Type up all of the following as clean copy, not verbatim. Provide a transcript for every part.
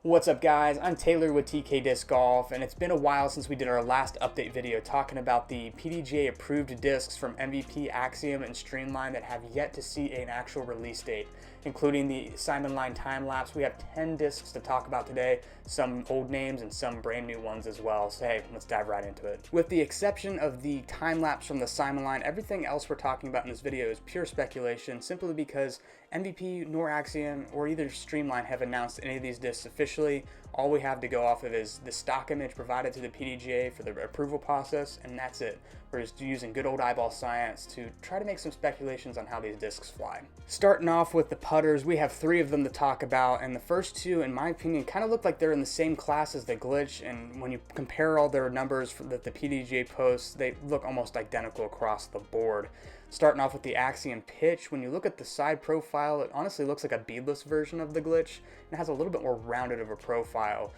What's up guys, I'm Taylor with TK Disc Golf, and it's been a while since we did our last update video talking about the PDGA approved discs from MVP, Axiom, and Streamline that have yet to see an actual release date, including the Simon Line Time-Lapse. We have 10 discs to talk about today, some old names and some brand new ones as well, so hey, let's dive right into it. With the exception of the Time-Lapse from the Simon Line, everything else we're talking about in this video is pure speculation, simply because MVP nor Axiom or either Streamline have announced any of these discs officially. All we have to go off of is the stock image provided to the PDGA for the approval process, and that's it. We're just using good old eyeball science to try to make some speculations on how these discs fly. Starting off with the putters, we have 3 of them to talk about, and the first 2, in my opinion, kind of look like they're in the same class as the Glitch, and when you compare all their numbers that the PDGA posts, they look almost identical across the board. Starting off with the Axiom pitch, when you look at the side profile, it honestly looks like a beadless version of the Glitch and has a little bit more rounded of a profile.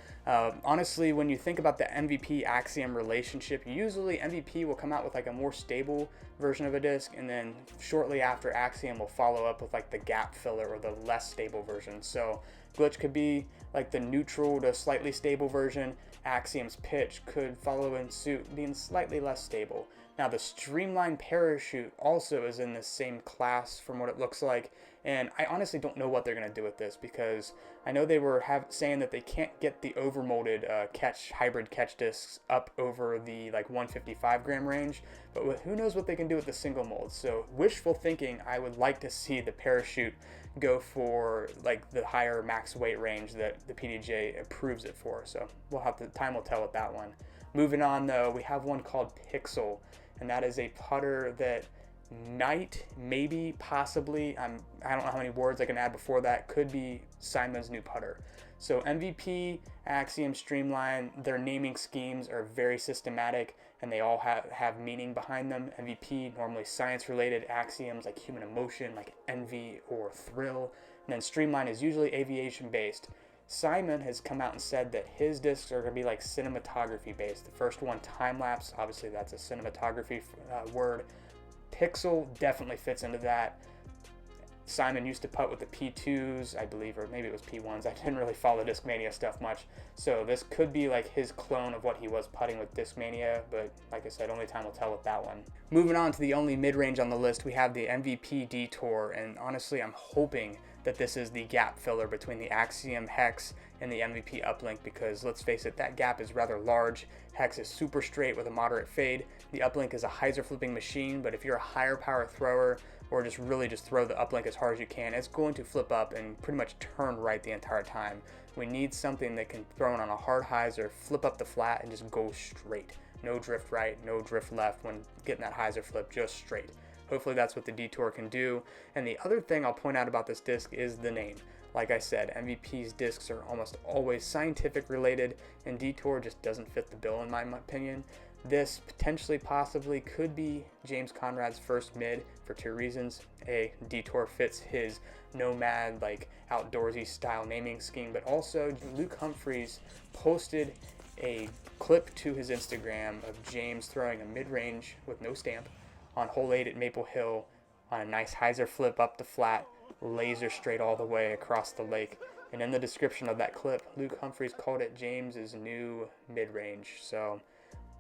Honestly, when you think about the MVP Axiom relationship, usually MVP will come out with like a more stable version of a disc, and then shortly after Axiom will follow up with like the gap filler or the less stable version. So Glitch could be like the neutral to slightly stable version. Axiom's pitch could follow in suit, being slightly less stable. Now the Streamline parachute also is in the same class from what it looks like, and I honestly don't know what they're going to do with this, because I know they were saying that they can't get the overmolded hybrid catch discs up over the like 155 gram range, but who knows what they can do with the single mold. So wishful thinking, I would like to see the parachute go for like the higher max weight range that the PDGA approves it for. So time will tell with that one. Moving on though, we have one called Pixel, and that is a putter that might, maybe, possibly, I don't know how many words I can add before that, could be Simon's new putter. So MVP, Axiom, Streamline, their naming schemes are very systematic, and they all have meaning behind them. MVP, normally science related. Axioms like human emotion, like envy or thrill. And then Streamline is usually aviation based. Simon has come out and said that his discs are going to be like cinematography based. The first one, Time-Lapse, obviously that's a cinematography word. Pixel definitely fits into that. Simon used to putt with the P2s, I believe, or maybe it was P1s. I didn't really follow Discmania stuff much. So this could be like his clone of what he was putting with Discmania, but like I said, only time will tell with that one. Moving on to the only mid-range on the list, we have the MVP Detour, and honestly, I'm hoping that this is the gap filler between the Axiom Hex and the MVP uplink, because let's face it, that gap is rather large. Hex is super straight with a moderate fade. The uplink is a hyzer flipping machine, but if you're a higher power thrower or just throw the uplink as hard as you can, it's going to flip up and pretty much turn right the entire time. We need something that can throw it on a hard hyzer, flip up the flat, and just go straight. No drift right, no drift left when getting that hyzer flip, just straight. Hopefully that's what the Detour can do. And the other thing I'll point out about this disc is the name. Like I said, MVP's discs are almost always scientific related, and Detour just doesn't fit the bill in my opinion. This potentially, possibly, could be James Conrad's first mid for 2 reasons. A, Detour fits his nomad, like outdoorsy style naming scheme, but also Luke Humphreys posted a clip to his Instagram of James throwing a mid-range with no stamp on hole 8 at Maple Hill on a nice hyzer flip up the flat, laser straight all the way across the lake. And in the description of that clip, Luke Humphreys called it James's new mid-range. So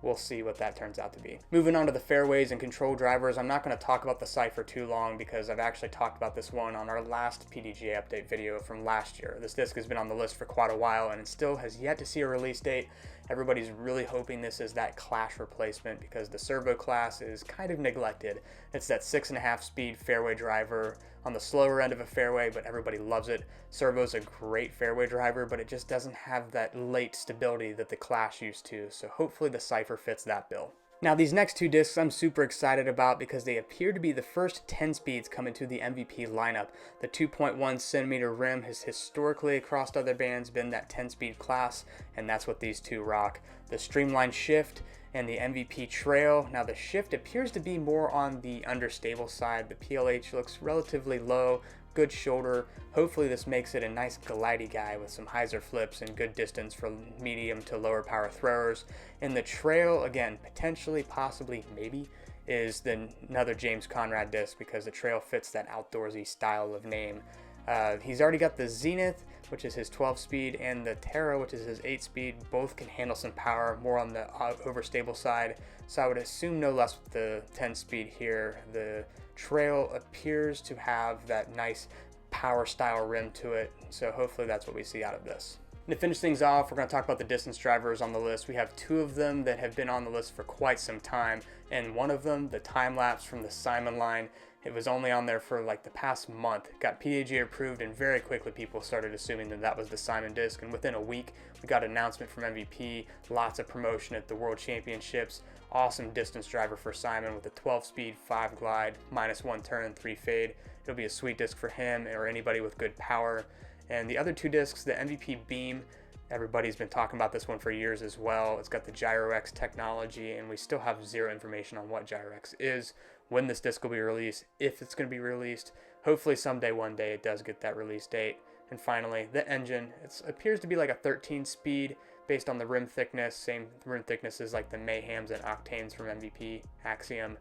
we'll see what that turns out to be. Moving on to the fairways and control drivers, I'm not going to talk about the Cypher too long because I've actually talked about this one on our last PDGA update video from last year. This disc has been on the list for quite a while, and it still has yet to see a release date. Everybody's really hoping this is that Clash replacement, because the Servo class is kind of neglected. It's that 6.5 speed fairway driver on the slower end of a fairway, but everybody loves it. Servo's a great fairway driver, but it just doesn't have that late stability that the Clash used to, so hopefully the Cypher fits that bill. Now these next 2 discs I'm super excited about because they appear to be the first 10 speeds coming to the MVP lineup. The 2.1 centimeter rim has historically across other bands been that 10 speed class, and that's what these 2 rock. The Streamline Shift and the MVP Trail. Now the Shift appears to be more on the understable side. The PLH looks relatively low, good shoulder. Hopefully this makes it a nice glidey guy with some hyzer flips and good distance for medium to lower power throwers. And the Trail, again, potentially, possibly, maybe, is another James Conrad disc, because the Trail fits that outdoorsy style of name. He's already got the Zenith, which is his 12-speed, and the Terra, which is his 8-speed. Both can handle some power, more on the overstable side. So I would assume no less with the 10-speed here. The Trail appears to have that nice power style rim to it, so hopefully that's what we see out of this. And to finish things off, we're going to talk about the distance drivers on the list. We have 2 of them that have been on the list for quite some time, and one of them, the Time-Lapse from the Simon line, it was only on there for like the past month. It got PDGA approved, and very quickly people started assuming that that was the Simon disc, and within a week we got an announcement from MVP, lots of promotion at the World Championships. Awesome distance driver for Simon with a 12-speed, 5 glide, -1 turn, 3 fade. It'll be a sweet disc for him or anybody with good power. And the other 2 discs, the MVP Beam, everybody's been talking about this one for years as well. It's got the GyroX technology, and we still have 0 information on what GyroX is, when this disc will be released, if it's going to be released. Hopefully someday, one day, it does get that release date. And finally, the engine. It appears to be like a 13-speed based on the rim thickness. Same rim thickness as like the Mayhems and Octanes from MVP Axiom.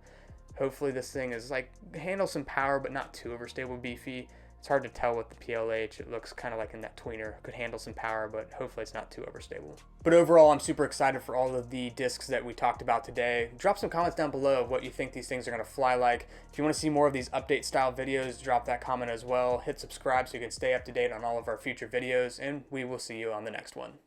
Hopefully this thing is like handles some power, but not too overstable beefy. It's hard to tell with the PLH. It looks kind of like in that tweener. Could handle some power, but hopefully it's not too overstable. But overall, I'm super excited for all of the discs that we talked about today. Drop some comments down below of what you think these things are going to fly like. If you want to see more of these update style videos, drop that comment as well. Hit subscribe so you can stay up to date on all of our future videos, and we will see you on the next one.